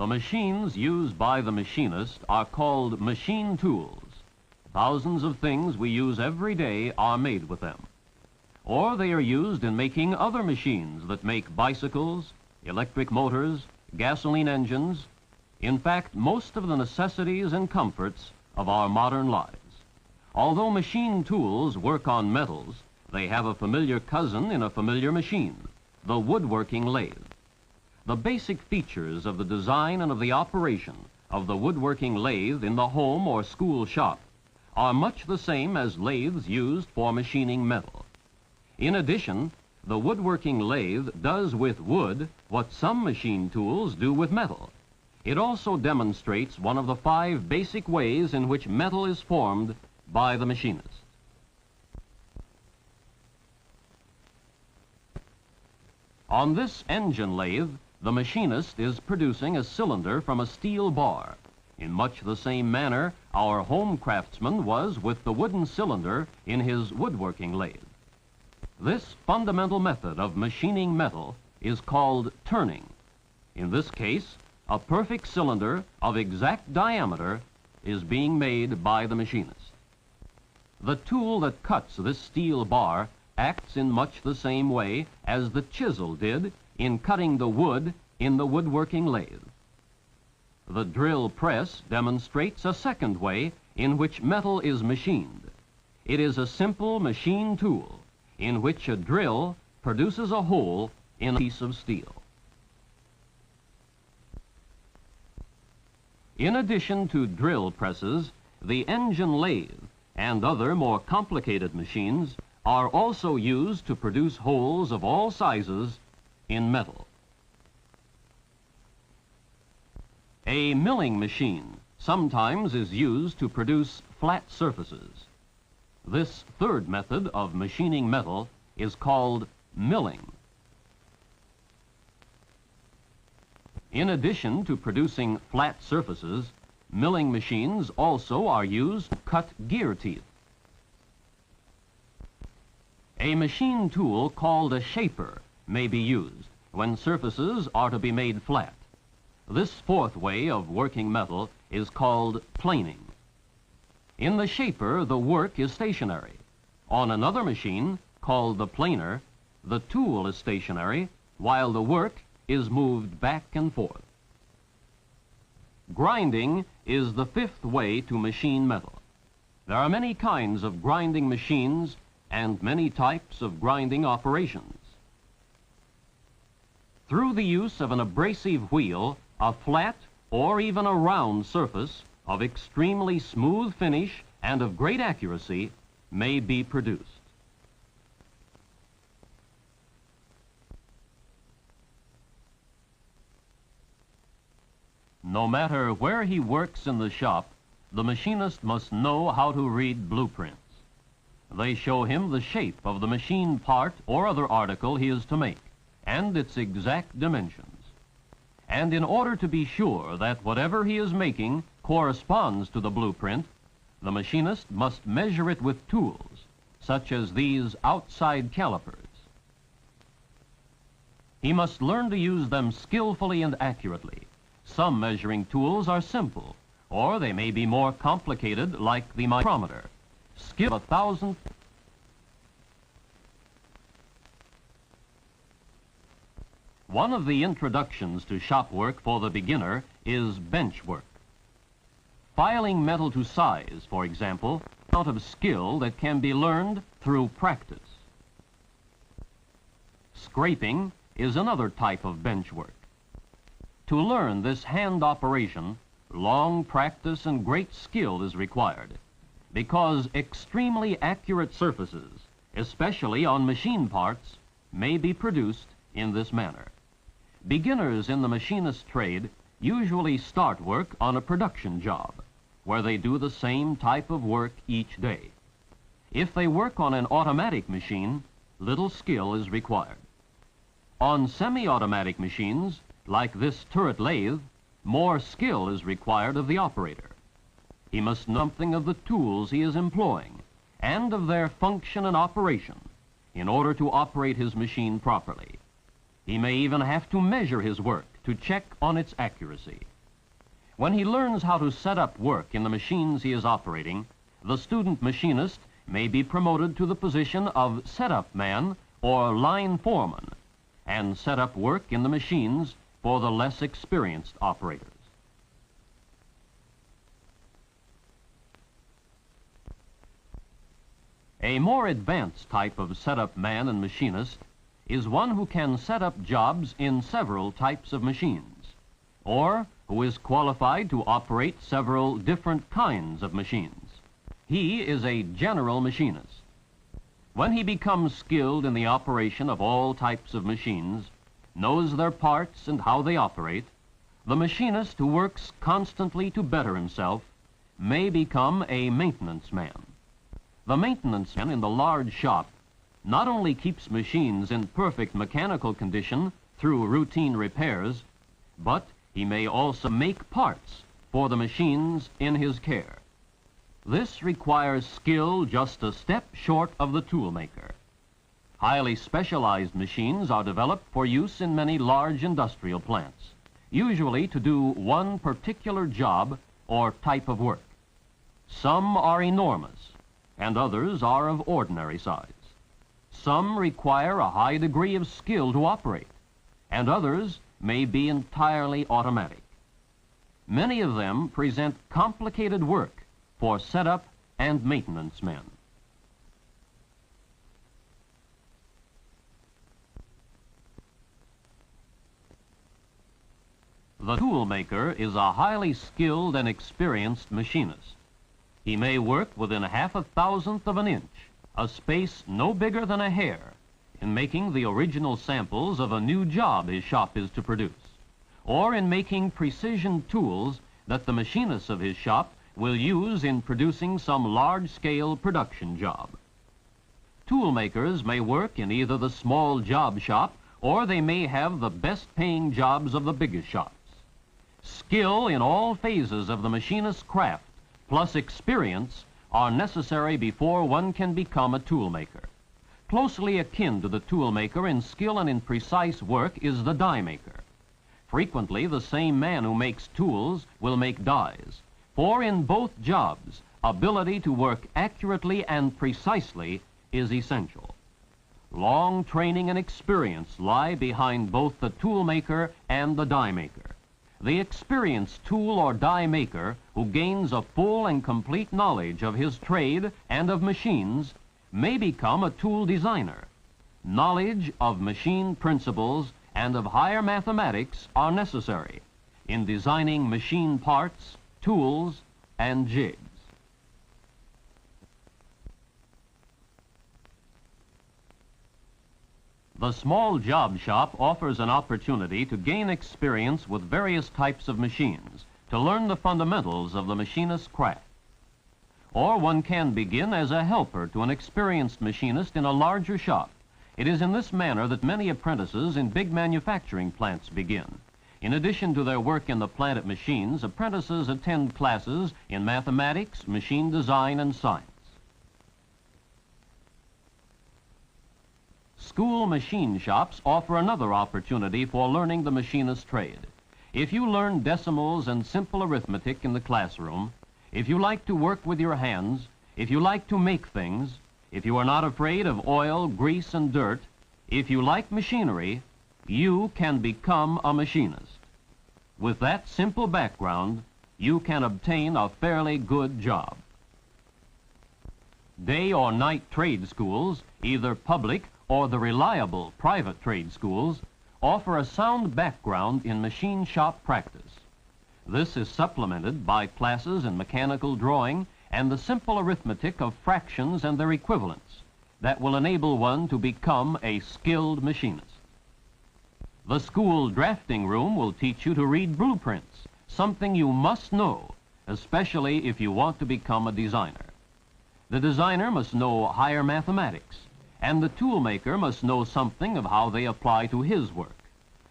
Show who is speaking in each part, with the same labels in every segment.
Speaker 1: The machines used by the machinist are called machine tools. Thousands of things we use every day are made with them. Or they are used in making other machines that make bicycles, electric motors, gasoline engines, in fact, most of the necessities and comforts of our modern lives. Although machine tools work on metals, they have a familiar cousin in a familiar machine, the woodworking lathe. The basic features of the design and of the operation of the woodworking lathe in the home or school shop are much the same as lathes used for machining metal. In addition, the woodworking lathe does with wood what some machine tools do with metal. It also demonstrates one of the 5 basic ways in which metal is formed by the machinist. On this engine lathe, the machinist is producing a cylinder from a steel bar. In much the same manner, our home craftsman was with the wooden cylinder in his woodworking lathe. This fundamental method of machining metal is called turning. In this case, a perfect cylinder of exact diameter is being made by the machinist. The tool that cuts this steel bar acts in much the same way as the chisel did in cutting the wood in the woodworking lathe. The drill press demonstrates a second way in which metal is machined. It is a simple machine tool in which a drill produces a hole in a piece of steel. In addition to drill presses, the engine lathe and other more complicated machines are also used to produce holes of all sizes in metal. A milling machine sometimes is used to produce flat surfaces. This third method of machining metal is called milling. In addition to producing flat surfaces, milling machines also are used to cut gear teeth. A machine tool called a shaper may be used when surfaces are to be made flat. This fourth way of working metal is called planing. In the shaper, the work is stationary. On another machine, called the planer, the tool is stationary while the work is moved back and forth. Grinding is the 5th way to machine metal. There are many kinds of grinding machines and many types of grinding operations. Through the use of an abrasive wheel, a flat or even a round surface of extremely smooth finish and of great accuracy may be produced. No matter where he works in the shop, the machinist must know how to read blueprints. They show him the shape of the machine part or other article he is to make, and its exact dimensions. And in order to be sure that whatever he is making corresponds to the blueprint, the machinist must measure it with tools, such as these outside calipers. He must learn to use them skillfully and accurately. Some measuring tools are simple, or they may be more complicated, like the micrometer. Skill 1,000. One of the introductions to shop work for the beginner is bench work. Filing metal to size, for example, is an amount of skill that can be learned through practice. Scraping is another type of bench work. To learn this hand operation, long practice and great skill is required, because extremely accurate surfaces, especially on machine parts, may be produced in this manner. Beginners in the machinist trade usually start work on a production job, where they do the same type of work each day. If they work on an automatic machine, little skill is required. On semi-automatic machines, like this turret lathe, more skill is required of the operator. He must know something of the tools he is employing and of their function and operation in order to operate his machine properly. He may even have to measure his work to check on its accuracy. When he learns how to set up work in the machines he is operating, the student machinist may be promoted to the position of setup man or line foreman and set up work in the machines for the less experienced operators. A more advanced type of setup man and machinist is one who can set up jobs in several types of machines, or who is qualified to operate several different kinds of machines. He is a general machinist. When he becomes skilled in the operation of all types of machines, knows their parts and how they operate, the machinist who works constantly to better himself may become a maintenance man. The maintenance man in the large shop not only keeps machines in perfect mechanical condition through routine repairs, but he may also make parts for the machines in his care. This requires skill just a step short of the toolmaker. Highly specialized machines are developed for use in many large industrial plants, usually to do one particular job or type of work. Some are enormous, and others are of ordinary size. Some require a high degree of skill to operate, and others may be entirely automatic. Many of them present complicated work for setup and maintenance men. The toolmaker is a highly skilled and experienced machinist. He may work within 1/1000th of an inch, a space no bigger than a hair, in making the original samples of a new job his shop is to produce, or in making precision tools that the machinists of his shop will use in producing some large-scale production job. Toolmakers may work in either the small job shop or they may have the best-paying jobs of the biggest shops. Skill in all phases of the machinist's craft plus experience are necessary before one can become a toolmaker. Closely akin to the toolmaker in skill and in precise work is the die maker. Frequently, the same man who makes tools will make dies, for in both jobs, ability to work accurately and precisely is essential. Long training and experience lie behind both the toolmaker and the die maker. The experienced tool or die maker who gains a full and complete knowledge of his trade and of machines may become a tool designer. Knowledge of machine principles and of higher mathematics are necessary in designing machine parts, tools, and jigs. The small job shop offers an opportunity to gain experience with various types of machines, to learn the fundamentals of the machinist's craft. Or one can begin as a helper to an experienced machinist in a larger shop. It is in this manner that many apprentices in big manufacturing plants begin. In addition to their work in the plant at machines, apprentices attend classes in mathematics, machine design, and science. School machine shops offer another opportunity for learning the machinist's trade. If you learn decimals and simple arithmetic in the classroom, if you like to work with your hands, if you like to make things, if you are not afraid of oil, grease, and dirt, if you like machinery, you can become a machinist. With that simple background, you can obtain a fairly good job. Day or night trade schools, either public or the reliable private trade schools, offer a sound background in machine shop practice. This is supplemented by classes in mechanical drawing and the simple arithmetic of fractions and their equivalents that will enable one to become a skilled machinist. The school drafting room will teach you to read blueprints, something you must know, especially if you want to become a designer. The designer must know higher mathematics, and the toolmaker must know something of how they apply to his work.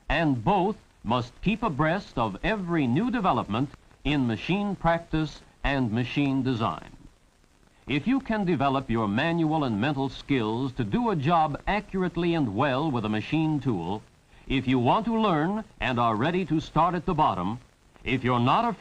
Speaker 1: And both must keep abreast of every new development in machine practice and machine design. If you can develop your manual and mental skills to do a job accurately and well with a machine tool, if you want to learn and are ready to start at the bottom, if you're not afraid